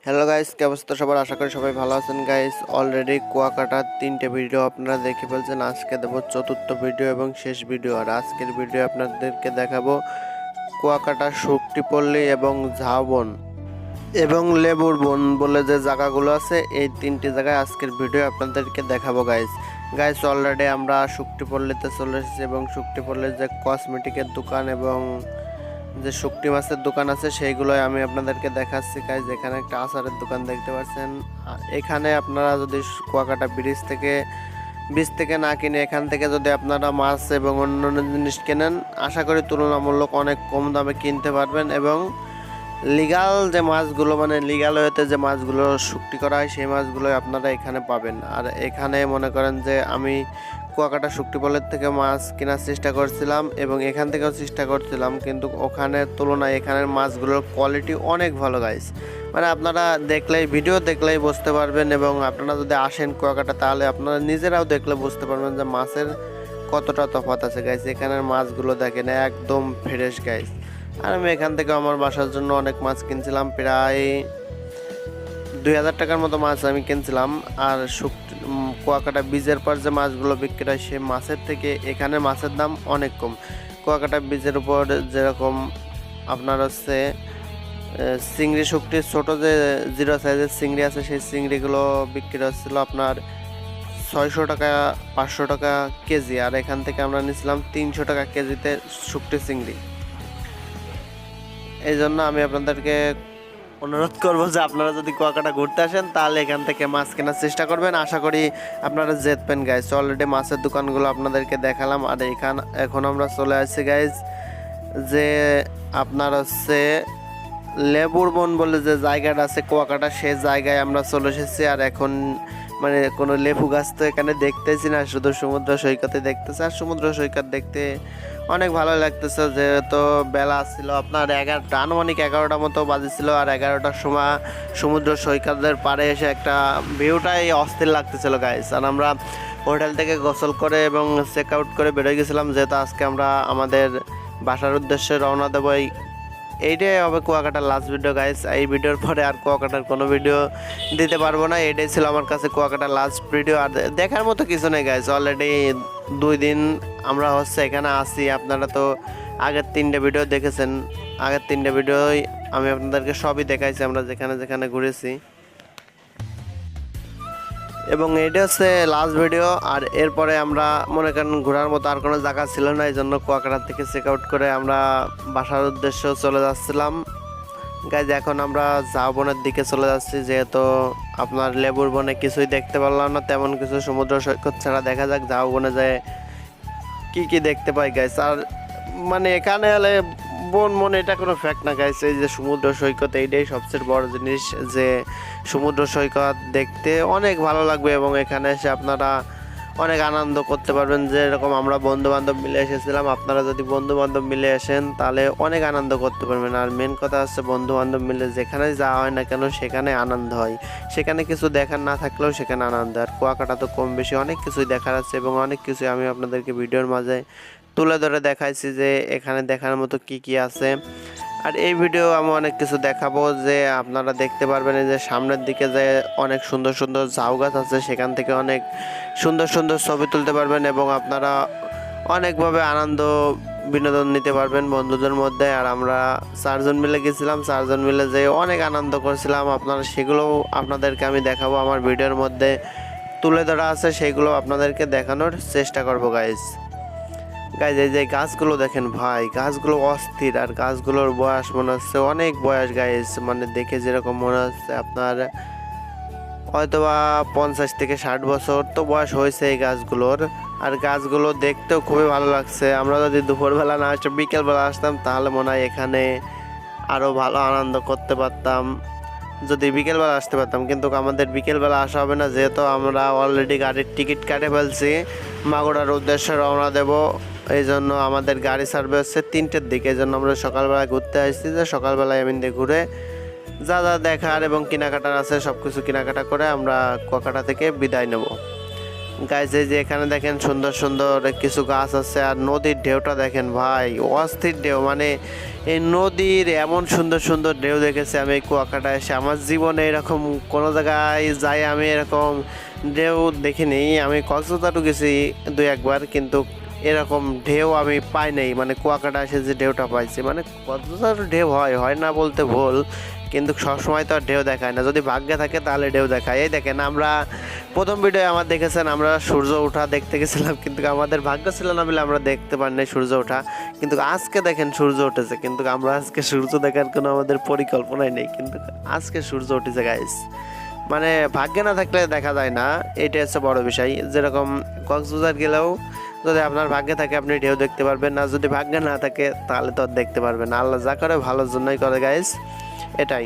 Hello guys, কি অবস্থা সবার? আশা করি সবাই ভালো আছেন গাইস। অলরেডি কুয়াকাটার 3টে ভিডিও আপনারা দেখে ফেলছেন। আজকে দেবো 4র্থ ভিডিও এবং শেষ ভিডিও। আর আজকের ভিডিও আপনাদেরকে দেখাবো কুয়াকাটা শুকটিপল্লী এবং ঝাউবন এবং লেবুর বন বলে যে জায়গাগুলো আছে, এই 3টি জায়গায় আজকের ভিডিও আপনাদেরকে দেখাবো গাইস। অলরেডি আমরা শুকটিপল্লীতে চলে এসেছি এবং শুকটিপল্লীর যে কসমেটিকের দোকান এবং যে শুকটি মাছের দোকান আছে সেইগুলোই আমি আপনাদেরকে দেখাচ্ছি গাইজ। এখানে একটা আচারের দোকান দেখতে পাচ্ছেন। এখানে আপনারা যদি কুয়াকাটা বীজ থেকে না কিনে এখান থেকে যদি আপনারা মাছ এবং অন্যান্য জিনিস কেনেন, আশা করি তুলনামূলক অনেক কম দামে কিনতে পারবেন এবং লিগাল যে মাছগুলো, মানে লিগাল ওয়েতে যে মাছগুলো শুকটি করা হয় সেই মাছগুলোই আপনারা এখানে পাবেন। আর এখানে মনে করেন যে আমি কুয়াকাটা শুকটিপল্লীর থেকে মাছ কেনার চেষ্টা করছিলাম এবং এখান থেকেও চেষ্টা করছিলাম, কিন্তু ওখানের তুলনায় এখানের মাছগুলোর কোয়ালিটি অনেক ভালো গাইস। মানে আপনারা ভিডিও দেখলেই বুঝতে পারবেন এবং আপনারা যদি আসেন কুয়াকাটা তাহলে আপনারা নিজেরাও দেখলে বুঝতে পারবেন যে মাছের কতটা তফাৎ আছে গাইস। এখানের মাছগুলো দেখেন একদম ফ্রেশ গাইস। আর আমি এখান থেকে আমার বাসার জন্য অনেক মাছ কিনছিলাম, প্রায় 2000 টাকার মতো মাছ আমি কিনছিলাম। আর কুয়াকাটা বীজের পর যে মাছগুলো বিক্রি হয় সেই মাছের থেকে এখানে মাছের দাম অনেক কম। কুয়াকাটা বীজের উপর যেরকম আপনার হচ্ছে চিংড়ি, শুকটির ছোটো যে 0 সাইজের চিংড়ি আছে সেই চিংড়িগুলো বিক্রি হচ্ছিলো আপনার 600 টাকা 500 টাকা কেজি। আর এখান থেকে আমরা নিয়েছিলাম 300 টাকা কেজিতে শুকটি চিংড়ি। এই জন্য আমি আপনাদেরকে অনুরোধ করবো যে আপনারা যদি কুয়াকাটা ঘুরতে আসেন তাহলে এখান থেকে মাছ কেনার চেষ্টা করবেন। আশা করি আপনারা জিতবেন গাইজ। অলরেডি মাছের দোকানগুলো আপনাদেরকে দেখালাম। আর এখন আমরা চলে আসছি গাইজ যে আপনার হচ্ছে লেবুর বন বলে যে জায়গাটা আছে কুয়াকাটা, সেই জায়গায় আমরা চলে এসেছি। আর এখন মানে কোনো লেবু গাছ তো এখানে দেখতেছি না, শুধু সমুদ্র সৈকতে দেখতেছি। আর সমুদ্র সৈকত দেখতে অনেক ভালো লাগতেছে, যেহেতু বেলা ছিল আপনার 11টা, আনুমানিক 11টা মতো বাজেছিল। আর 11টার সময় সমুদ্র সৈকতের পাড়ে এসে একটা ভিউটাই অস্থির লাগতেছিল গাইস। আর আমরা হোটেল থেকে গোসল করে এবং চেক আউট করে বেরোয় গেছিলাম, যেহেতু আজকে আমরা আমাদের বাসার উদ্দেশ্যে রওনা দেবো। এইটাই হবে কুয়াকাটার লাস্ট ভিডিও গাইস। এই ভিডিওর পরে আর কুয়াকাটার কোনো ভিডিও দিতে পারবো না। এটাই ছিল আমার কাছে কুয়াকাটার লাস্ট ভিডিও। আর দেখার মতো কিছু নেই গাইস। অলরেডি 2 দিন আমরা এখানে আসি। আপনারা তো আগের 3টে ভিডিও দেখেছেন। আগের 3টে ভিডিওই আমি আপনাদেরকে সবই দেখাইছি আমরা যেখানে যেখানে ঘুরেছি, এবং এটা হচ্ছে লাস্ট ভিডিও। আর এরপরে আমরা মনে করেন ঘোরার মতো আর কোনো জায়গা ছিল না, এই জন্য কুয়াকাটা থেকে চেক আউট করে আমরা বাসার উদ্দেশ্যে চলে যাচ্ছিলাম গাইজ। এখন আমরা ঝাউবনের দিকে চলে যাচ্ছি, যেহেতু আপনার লেবুর বনে কিছুই দেখতে পারলাম না তেমন কিছু, সমুদ্র সৈকত ছাড়া। দেখা যাক ঝাউবনে যায় কি দেখতে পাই গাইজ। আর মানে এখানে হলে বন এটা কোনো ফ্যাক্ট না গাইস। এই যে সমুদ্র সৈকত, এইটাই সবচেয়ে বড় জিনিস, যে সমুদ্র সৈকত দেখতে অনেক ভালো লাগবে এবং এখানে এসে আপনারা অনেক আনন্দ করতে পারবেন। যেরকম আমরা বন্ধু বান্ধব মিলে এসেছিলাম, আপনারা যদি বন্ধু বান্ধব মিলে আসেন তাহলে অনেক আনন্দ করতে পারবেন। আর মেন কথা হচ্ছে বন্ধু বান্ধব মিলে যেখানে যাওয়া হয় না কেন সেখানে আনন্দ হয়। সেখানে কিছু দেখার না থাকলেও সেখানে আনন্দ। আর কুয়াকাটা তো কম বেশি অনেক কিছুই দেখার আছে এবং অনেক কিছুই আমি আপনাদেরকে ভিডিওর মাঝে তুলে ধরে দেখাইছি যে এখানে দেখার মতো কি আছে। আর এই ভিডিও আমি অনেক কিছু দেখাবো, যে আপনারা দেখতে পারবেন যে সামনের দিকে যে অনেক সুন্দর সুন্দর ঝাউ গাছ আছে, সেখান থেকে অনেক সুন্দর সুন্দর ছবি তুলতে পারবেন এবং আপনারা অনেকভাবে আনন্দ বিনোদন নিতে পারবেন বন্ধুদের মধ্যে। আর আমরা 4 জন মিলে গেছিলাম, 4 জন মিলে যে অনেক আনন্দ করছিলাম। আপনারা সেগুলোও আপনাদেরকে আমি দেখাবো, আমার ভিডিওর মধ্যে তুলে ধরা আছে, সেগুলো আপনাদেরকে দেখানোর চেষ্টা করবো গাইজ। এই যে গাছগুলো দেখেন ভাই, গাছগুলো অস্থির। আর গাছগুলোর বয়স মনে হচ্ছে অনেক বয়স গাইজ, মানে দেখে যেরকম মনে হচ্ছে আপনার হয়তোবা 50 থেকে 60 বছর তো বয়স হয়েছে এই গাছগুলোর। আর গাছগুলো দেখতেও খুবই ভালো লাগছে। আমরা যদি দুপুরবেলা না আসতে বিকেলবেলা আসতাম তাহলে মনে হয় এখানে আরও ভালো আনন্দ করতে পারতাম, যদি বিকেলবেলা আসতে পারতাম। কিন্তু আমাদের বিকেলবেলা আসা হবে না, যেহেতু আমরা অলরেডি গাড়ির টিকিট কাটে ফেলছি, মাগুরার উদ্দেশ্যে রওনা দেব। এই জন্য আমাদের গাড়ি ছাড়বে হচ্ছে 3টের দিকে। এই জন্য আমরা সকালবেলা ঘুরতে আসছি, যে সকালবেলায় এমনি ঘুরে যা দেখার এবং কেনাকাটার আছে সব কিছু কেনাকাটা করে আমরা কুয়াকাটা থেকে বিদায় নেব। গাইজ এই যে এখানে দেখেন সুন্দর সুন্দর কিছু গাছ আছে, আর নদীর ঢেউটা দেখেন ভাই, অস্থির ঢেউ। মানে এই নদীর এমন সুন্দর সুন্দর ঢেউ দেখেছি আমি এই কুয়াকাটা এসে। আমার জীবনে এরকম কোনো জায়গায় যাই আমি এরকম ঢেউ দেখিনি। আমি কক্সবাজারও গেছি দুই একবার, কিন্তু এরকম ঢেউ আমি পাই নাই। মানে কুয়াকাটা এসে যে ঢেউটা পাইছি, মানে কক্সবাজার ঢেউ হয় না বলতে ভুল, কিন্তু সবসময় তো আর ঢেউ দেখায় না। যদি ভাগ্যে থাকে তাহলে ঢেউ দেখায়। এই দেখেন আমরা প্রথম ভিডিও আমার দেখেছেন, আমরা সূর্য ওঠা দেখতে গেছিলাম, কিন্তু আমাদের ভাগ্য ছিল না বলে আমরা দেখতে পারিনি সূর্য ওঠা। কিন্তু আজকে দেখেন সূর্য উঠেছে, কিন্তু আমরা আজকে সূর্য দেখার কোনো আমাদের পরিকল্পনাই নেই, কিন্তু আজকে সূর্য উঠেছে গাইস। মানে ভাগ্যে না থাকলে দেখা যায় না, এটাই হচ্ছে বড় বিষয়। যেরকম কক্সবাজার গেলেও যদি আপনার ভাগ্যে থাকে আপনি ঢেউ দেখতে পারবেন, না যদি ভাগ্যে না থাকে তাহলে তো আর দেখতে পারবেন না। আল্লাহ যা করে ভালোর জন্যই করে গাইস, এটাই।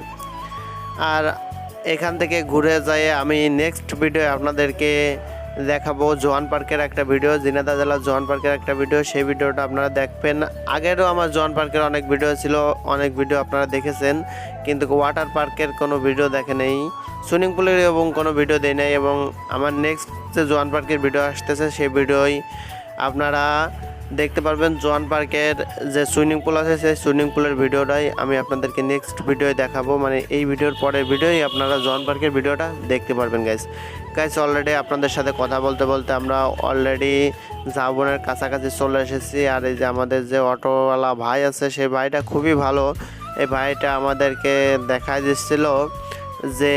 আর এখান থেকে ঘুরে যাই আমি নেক্সট ভিডিও আপনাদেরকে দেখাবো জোয়ান পার্কের একটা ভিডিও, ঝিনাইদহ জেলার জোয়ান পার্কের একটা ভিডিও। সেই ভিডিওটা আপনারা দেখবেন। আগেরও আমার জোয়ান পার্কের অনেক ভিডিও ছিল, অনেক ভিডিও আপনারা দেখেছেন, কিন্তু ওয়াটার পার্কের কোনো ভিডিও দেখে নেই, সুইমিং পুলের এবং কোনো ভিডিও দেয় নাই। এবং আমার নেক্সট যে জোয়ান পার্কের ভিডিও আসতেছে সেই ভিডিওই আপনারা দেখতে পারবেন। জোয়ান পার্কের যে সুইমিং পুল আছে সেই সুইমিং পুলের ভিডিওটাই আমি আপনাদেরকে নেক্সট ভিডিওয় দেখাবো। মানে এই ভিডিওর পরের ভিডিওই আপনারা জোয়ান পার্কের ভিডিওটা দেখতে পারবেন গাইস। অলরেডি আপনাদের সাথে কথা বলতে বলতে আমরা অলরেডি ঝাউবনের কাছাকাছি চলে এসেছি। আর এই যে আমাদের যে অটোওয়ালা ভাই আছে সেই ভাইটা খুবই ভালো। এই ভাইটা আমাদেরকে দেখাই দিচ্ছিল যে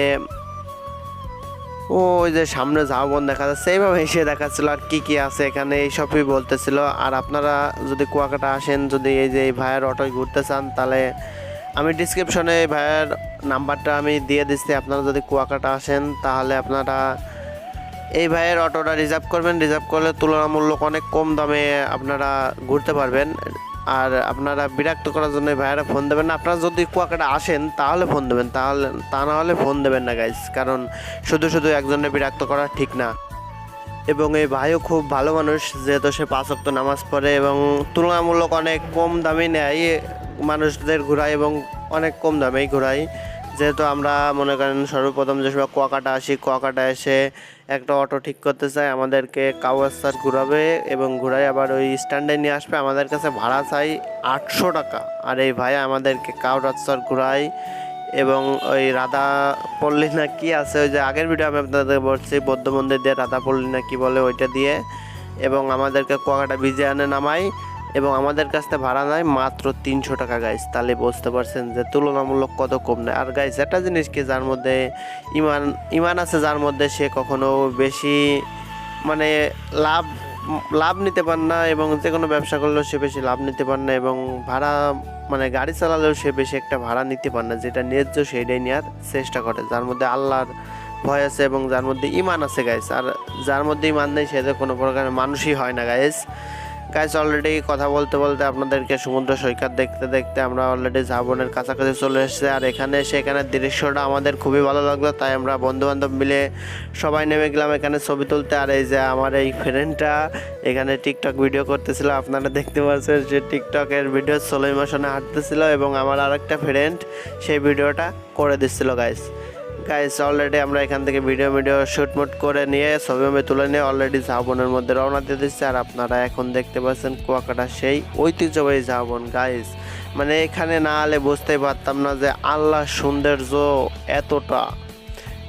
ওই যে সামনে ঝাউবন দেখা যাচ্ছে, এইভাবে এসে দেখাচ্ছিল আর কি কি আছে এখানে, এইসবই বলতেছিল। আর আপনারা যদি কুয়াকাটা আসেন, যদি এই যে এই ভাইয়ের অটোয় ঘুরতে চান, তাহলে আমি ডিসক্রিপশনে এই ভাইয়ের নাম্বারটা আমি দিয়ে দিচ্ছি। আপনারা যদি কুয়াকাটা আসেন তাহলে আপনারা এই ভাইয়ের অটোটা রিজার্ভ করবেন। রিজার্ভ করলে তুলনামূলক অনেক কম দামে আপনারা ঘুরতে পারবেন। আর আপনারা বিরক্ত করার জন্য ভাইয়ারা ফোন দেবেন না। আপনারা যদি কুয়াকাটা আসেন তাহলে ফোন দেবেন, তাহলে তা না হলে ফোন দেবেন না গাইস, কারণ শুধু শুধু একজনের বিরক্ত করা ঠিক না। এবং এই ভাইও খুব ভালো মানুষ, যেহেতু সে 5 ওয়াক্ত নামাজ পড়ে এবং তুলনামূলক অনেক কম দামে নেয় মানুষদের ঘোরায়, এবং অনেক কম দামেই ঘোরায়। যেহেতু আমরা মনে করেন সর্বপ্রথম যে সময় কুয়াকাটা আসি, কুয়াকাটা এসে একটা অটো ঠিক করতে চাই, আমাদেরকে কাউয়াস্তার ঘুরাবে এবং ঘুরাই আবার ওই স্ট্যান্ডে নিয়ে আসবে। আমাদের কাছে ভাড়া চাই 800 টাকা। আর এই ভাই আমাদেরকে কাউয়াস্তার ঘুরাই এবং ওই রাধাপল্লী না কি আছে, ওই যে আগের ভিডিও আমি আপনাদের বলছি বৌদ্ধ মন্দির দিয়ে রাধাপল্লী না কি বলে ওইটা দিয়ে, এবং আমাদেরকে কুয়াকাটা বিজে আনে নামাই, এবং আমাদের কাছ থেকে ভাড়া নেয় মাত্র 300 টাকা গাইস। তাহলে বুঝতে পারছেন যে তুলনামূলক কত কম নেয়। আর গাইস একটা জিনিস কি, যার মধ্যে ইমান আছে, যার মধ্যে সে কখনো বেশি মানে লাভ নিতে পারে না, এবং যে কোনো ব্যবসা করলেও সে বেশি লাভ নিতে পারে না, এবং ভাড়া মানে গাড়ি চালালেও সে বেশি একটা ভাড়া নিতে পারে না। যেটা ন্যায্য সেইটাই নেওয়ার চেষ্টা করে, যার মধ্যে আল্লাহর ভয় আছে এবং যার মধ্যে ইমান আছে গাইস। আর যার মধ্যে ইমান নেই সে যে কোনো প্রকার মানুষই হয় না গাইস। অলরেডি কথা বলতে বলতে আপনাদেরকে সমুদ্র সৈকত দেখতে দেখতে আমরা অলরেডি ঝাউবনের কাছাকাছি চলে এসেছি। আর এখানে সেখানের দৃশ্যটা আমাদের খুবই ভালো লাগলো, তাই আমরা বন্ধুবান্ধব মিলে সবাই নেমে গেলাম এখানে ছবি তুলতে। আর এই যে আমার এই ফ্রেন্ডটা এখানে টিকটক ভিডিও করতেছিল, আপনারা দেখতে পাচ্ছেন যে টিকটকের ভিডিও স্লো মোশনে হাঁটতেছিল, এবং আমার আরেকটা ফ্রেন্ড সেই ভিডিওটা করে দিচ্ছিল গাইস। অলরেডি আমরা এখান থেকে ভিডিও শুটমুট করে নিয়ে ছবি তুলে নিয়ে অলরেডি ঝাউবনের মধ্যে রওনা দিয়ে দিচ্ছি। আর আপনারা এখন দেখতে পাচ্ছেন কুয়াকাটা সেই ঐতিহ্যবাহী ঝাউবন গাইস। মানে এখানে না হলে বুঝতেই পারতাম না যে আল্লাহ সৌন্দর্য এতটা।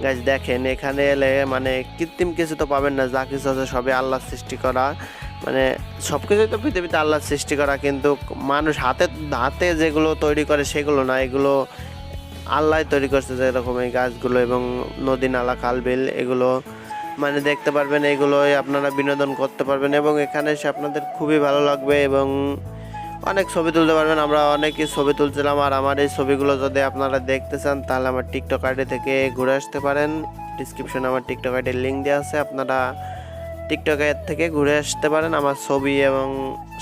গাইস দেখেন এখানে এলে মানে কৃত্রিম কিছু তো পাবেন না, যা কিছু আছে সবই আল্লাহ সৃষ্টি করা। মানে সব কিছুই তো পৃথিবীতে আল্লাহ সৃষ্টি করা, কিন্তু মানুষ হাতে যেগুলো তৈরি করে সেগুলো না, এগুলো আল্লাহ তৈরি করছে। যেরকম এই গাছগুলো এবং নদী নালা খাল বিল, এগুলো মানে দেখতে পারবেন, এগুলোই আপনারা বিনোদন করতে পারবেন, এবং এখানে এসে আপনাদের খুবই ভালো লাগবে এবং অনেক ছবি তুলতে পারবেন। আমরা অনেকই ছবি তুলছিলাম। আর আমার এই ছবিগুলো যদি আপনারা দেখতে চান তাহলে আমার টিকটক আইডি থেকে ঘুরে আসতে পারেন। ডিসক্রিপশনে আমার টিকটক আইডির লিঙ্ক দেওয়া আছে, আপনারা টিকটকের থেকে ঘুরে আসতে পারেন। আমার ছবি এবং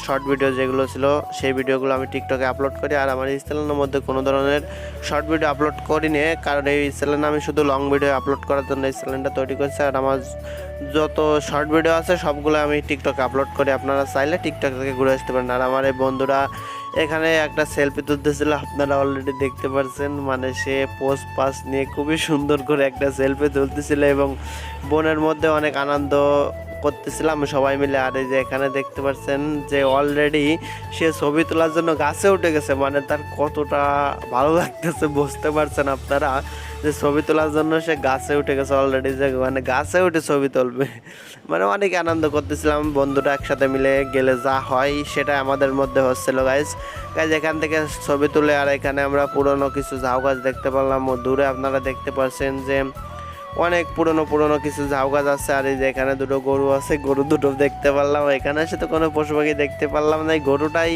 শর্ট ভিডিও যেগুলো ছিল সেই ভিডিওগুলো আমি টিকটকে আপলোড করি। আর আমার এই চ্যানেলের মধ্যে কোনো ধরনের শর্ট ভিডিও আপলোড করিনি, কারণ এই চ্যানেলে আমি শুধু লং ভিডিও আপলোড করার জন্য এই চ্যানেলটা তৈরি করছি। আর আমার যত শর্ট ভিডিও আছে সবগুলো আমি টিকটকে আপলোড করি, আপনারা চাইলে টিকটক থেকে ঘুরে আসতে পারেন। আর আমার এই বন্ধুরা এখানে একটা সেলফি তুলতেছিল, আপনারা অলরেডি দেখতে পাচ্ছেন। মানে সে পোস্ট পাস নিয়ে খুবই সুন্দর করে একটা সেলফি তুলতেছিল এবং বনের মধ্যে অনেক আনন্দ করতেছিলাম সবাই মিলে। আর এই যে এখানে দেখতে পাচ্ছেন যে অলরেডি সে ছবি তোলার জন্য গাছে উঠে গেছে, মানে তার কতটা ভালো লাগতেছে বুঝতে পারছেন আপনারা, যে ছবি তোলার জন্য সে গাছে উঠে গেছে অলরেডি, যে মানে গাছে উঠে ছবি তুলবে। মানে অনেক আনন্দ করতেছিলাম বন্ধুরা একসাথে মিলে গেলে যা হয় সেটা আমাদের মধ্যে হচ্ছিল গাইজ। এখান থেকে ছবি তুলে আর এখানে আমরা পুরনো কিছু ঝাউ গাছ দেখতে পারলাম, ও দূরে আপনারা দেখতে পাচ্ছেন যে অনেক পুরনো কিছু ঝাউ গাছ আছে। আর এই যে এখানে দুটো গরু আছে, গরু দুটো দেখতে পারলাম। এখানে এসে তো কোনো পশু পাখি দেখতে পারলাম না, এই গরুটাই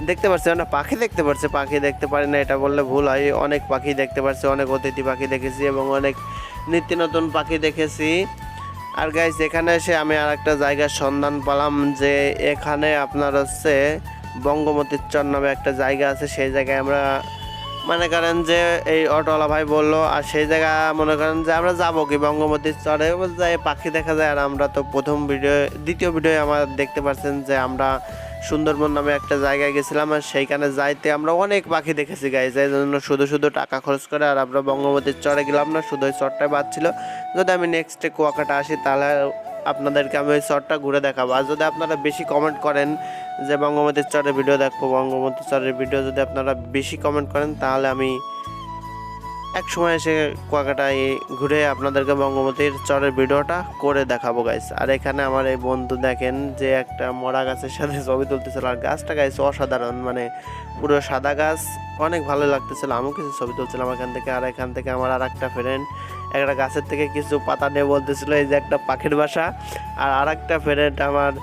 দেখতে পাচ্ছি, মানে পাখি দেখতে পাচ্ছি, পাখি দেখতে পারি না এটা বললে ভুল হয়। অনেক পাখি দেখতে পাচ্ছি, অনেক অতিথি পাখি দেখেছি এবং অনেক নিত্য নতুন পাখি দেখেছি। আর গাইস এখানে এসে আমি আর একটা জায়গার সন্ধান পেলাম, যে এখানে আপনার হচ্ছে বঙ্গমতির চর নামে একটা জায়গা আছে। সেই জায়গায় আমরা মনে করেন যে এই অটোওয়ালা ভাই বললো, আর সেই জায়গা মনে করেন যে আমরা যাবো কি বঙ্গমতির চরে যাই, পাখি দেখা যায়। আর আমরা তো দ্বিতীয় ভিডিও আমার দেখতে পাচ্ছেন যে আমরা সুন্দরবন নামে একটা জায়গায় গেছিলাম, আর সেইখানে যাইতে আমরা অনেক পাখি দেখেছি গাইজ। এই জন্য শুধু টাকা খরচ করে আর আমরা বঙ্গবতীর চরে গেলাম না, শুধু ওই চরটাই বাদ ছিল। যদি আমি নেক্সটে কুয়াকাটা আসি তাহলে আপনাদেরকে আমি ওই চরটা ঘুরে দেখাবো। আর যদি আপনারা বেশি কমেন্ট করেন যে বঙ্গবতীর চরের ভিডিও দেখবো, বঙ্গবতীর চরের ভিডিও যদি আপনারা বেশি কমেন্ট করেন তাহলে আমি এক সময় এসে কুয়াকাটায় ঘুরে আপনাদেরকে বঙ্গবতীর চরের ভিডিওটা করে দেখাবো গাইস। আর এখানে আমার এই বন্ধু দেখেন যে একটা মরা গাছের সাথে ছবি তুলতেছিল, আর গাছটা গাইস অসাধারণ, মানে পুরো সাদা গাছ, অনেক ভালো লাগতেছিল। আমিও কিছু ছবি তুলছিলাম এখান থেকে। আর এখান থেকে আমার আর একটা ফ্রেন্ড একটা গাছের থেকে কিছু পাতা নিয়ে বলতেছিল এই যে একটা পাখির বাসা। আর একটা ফ্রেন্ড আমার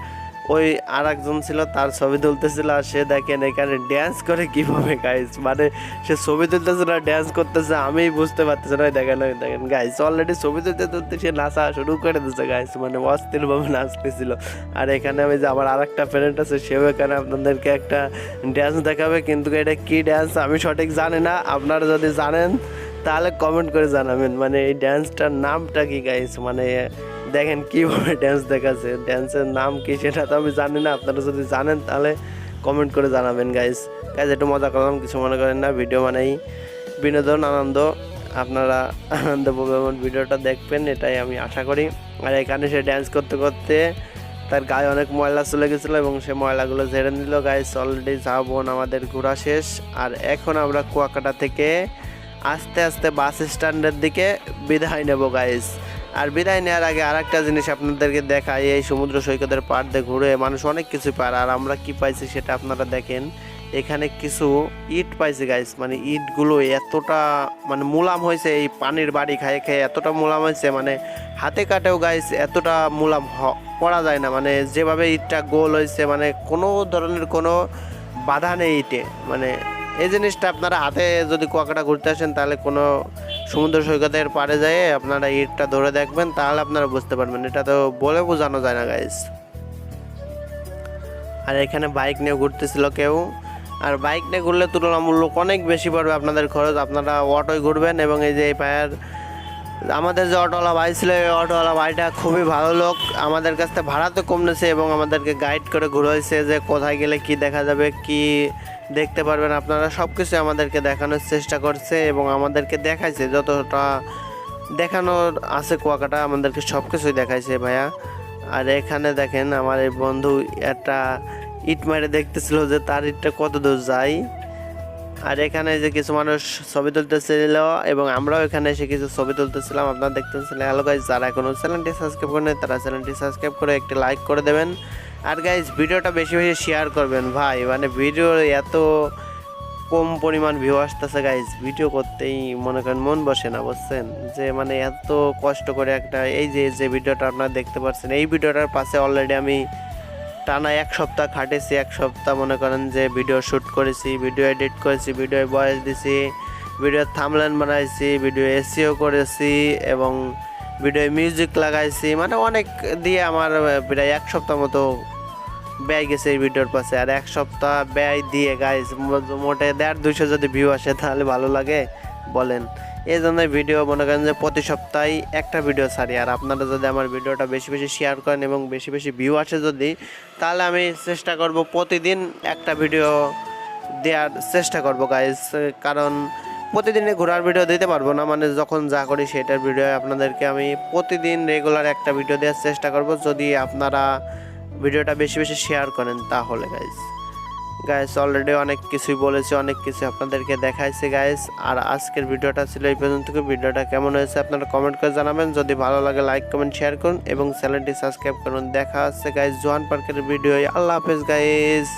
ওই আর একজন ছিল, তার ছবি তুলতেছিল। আর সে দেখেন এখানে ড্যান্স করে কীভাবে গাইস, মানে সে ছবি তুলতেছে না ড্যান্স করতেছে, আমি বুঝতে পারতেছি না। দেখেন গাইস অলরেডি ছবি তুলতে সে নাচা শুরু করে দিচ্ছে গাইস, মানে অস্থিরভাবে নাচতেছিল। আর এখানে আমি যে আমার আর একটা ফ্রেন্ড আছে, সেও এখানে আপনাদেরকে একটা ড্যান্স দেখাবে, কিন্তু এটা কী ড্যান্স আমি সঠিক জানি না। আপনারা যদি জানেন তাহলে কমেন্ট করে জানাবেন, মানে এই ড্যান্সটার নামটা কি গাইস। মানে দেখেন কীভাবে ড্যান্স দেখাচ্ছে, ড্যান্সের নাম কি সেটা তো আমি জানি না। আপনারা যদি জানেন তাহলে কমেন্ট করে জানাবেন গাইস। একটু মজা করলাম, কিছু মনে করেন না, ভিডিও মানেই বিনোদন আনন্দ, আপনারা আনন্দ পাবেন, ভিডিওটা দেখবেন এটাই আমি আশা করি। আর এখানে সে ড্যান্স করতে করতে তার গায়ে অনেক ময়লা চলে গেছিলো এবং সে ময়লাগুলো ঝেড়ে নিল গাইস। অলরেডি ঝাউবন আমাদের ঘোরা শেষ, আর এখন আমরা কুয়াকাটা থেকে আস্তে আস্তে বাস স্ট্যান্ডের দিকে বিদায় নেব গাইস। আর বিদায় নেওয়ার আগে আর একটা জিনিস আপনাদেরকে দেখাই, এই সমুদ্র সৈকতের পাড় দিয়ে ঘুরে মানুষ অনেক কিছু পায়, আর আমরা কি পাইছি সেটা আপনারা দেখেন। এখানে কিছু ইট পাইছি গাইস, মানে ইটগুলো এতটা মানে মুলাম হয়েছে, এই পানির বাড়ি খেয়ে খেয়ে এতটা মুলাম হয়েছে, মানে হাতে কাটেও গাইস এতটা মুলাম করা যায় না। মানে যেভাবে ইটটা গোল হয়েছে, মানে কোনো ধরনের কোনো বাধা নেই ইটে। মানে এই জিনিসটা আপনারা হাতে যদি কুয়াকাটা ঘুরতে আসেন তাহলে কোনো সমুদ্র সৈকতের পাড়ে যেয়ে আপনারা ইটটা ধরে দেখবেন, তাহলে আপনারা বুঝতে পারবেন, এটা তো বলে বোঝানো যায় না গাইস। আর এখানে বাইক নিয়ে ঘুরতেছিল কেউ, আর বাইক নিয়ে ঘুরলে তুলনামূলক অনেক বেশি পড়বে আপনাদের খরচ, আপনারা অটোয় ঘুরবেন। এবং এই যে এই পায়ের আমাদের যে অটোওয়ালা ভাই ছিল, এই অটোওয়ালা ভাইটা খুবই ভালো লোক, আমাদের কাছ থেকে ভাড়াতে কম নিয়েছে এবং আমাদেরকে গাইড করে ঘুরাইছে যে কোথায় গেলে কি দেখা যাবে, কি দেখতে পারবেন আপনারা, সব কিছু আমাদেরকে দেখানোর চেষ্টা করছে এবং আমাদেরকে দেখাইছে যতটা দেখানোর আছে কুয়াকাটা, আমাদেরকে সব কিছুই দেখাইছে ভাইয়া। আর এখানে দেখেন আমার এই বন্ধু একটা ইট মেরে দেখতেছিল যে তার ইটটা কত দূর যায়। আর এখানে যে কিছু মানুষ ছবি তুলতেছিল এবং আমরাও এখানে এসে কিছু ছবি তুলতেছিলাম, আপনারা দেখতেছিলেন। হ্যালো গাইজ, যারা এখনো চ্যানেলটি সাবস্ক্রাইব করেন তারা চ্যানেলটি সাবস্ক্রাইব করে একটি লাইক করে দেবেন। আর গাইজ ভিডিওটা বেশি বেশি শেয়ার করবেন ভাই, মানে ভিডিও এত কম পরিমাণ ভিউ আসতেছে গাইজ, ভিডিও করতেই মনে করেন মন বসে না, বুঝছেন, যে মানে এত কষ্ট করে একটা এই যে ভিডিওটা আপনারা দেখতে পাচ্ছেন, এই ভিডিওটার পাশে অলরেডি আমি টানা এক সপ্তাহ খাটেছি। এক সপ্তাহ মনে করেন যে ভিডিও শ্যুট করেছি, ভিডিও এডিট করেছি, ভিডিও ভয়েস দিছি, ভিডিও থাম্বনেল বানাইছি, ভিডিও এসইও করেছি এবং ভিডিও মিউজিক লাগাইছি, মানে অনেক দিয়ে আমার প্রায় এক সপ্তাহ মতো ব্যয় গেছে এই ভিডিওর পাশে। আর এক সপ্তাহ ব্যয় দিয়ে গাইজ মোটে 150-200 যদি ভিউ আসে তাহলে ভালো লাগে বলেন। এই জন্য ভিডিও মনে করেন যে প্রতি সপ্তাহে একটা ভিডিও ছাড়ি। আর আপনারা যদি আমার ভিডিওটা বেশি বেশি শেয়ার করেন এবং বেশি বেশি ভিউ আসে যদি, তাহলে আমি চেষ্টা করব প্রতিদিন একটা ভিডিও দেওয়ার চেষ্টা করব গাইজ। কারণ প্রতিদিনে ঘোরার ভিডিও দিতে পারবো না, মানে যখন যা করি সেটার ভিডিও আপনাদেরকে আমি প্রতিদিন রেগুলার একটা ভিডিও দেওয়ার চেষ্টা করব, যদি আপনারা ভিডিওটা বেশি বেশি শেয়ার করেন তাহলে। গাইস অলরেডি অনেক কিছুই বলেছি, অনেক কিছু আপনাদেরকে দেখাইছি গাইস। আর আজকের ভিডিওটা ছিল এই পর্যন্ত। ভিডিওটা কেমন হয়েছে আপনারা কমেন্ট করে জানাবেন, যদি ভালো লাগে লাইক কমেন্ট শেয়ার করুন এবং চ্যানেলটি সাবস্ক্রাইব করুন। দেখা হচ্ছে গাইস জোহান পার্কের ভিডিও। আল্লাহ হাফেজ গাইস।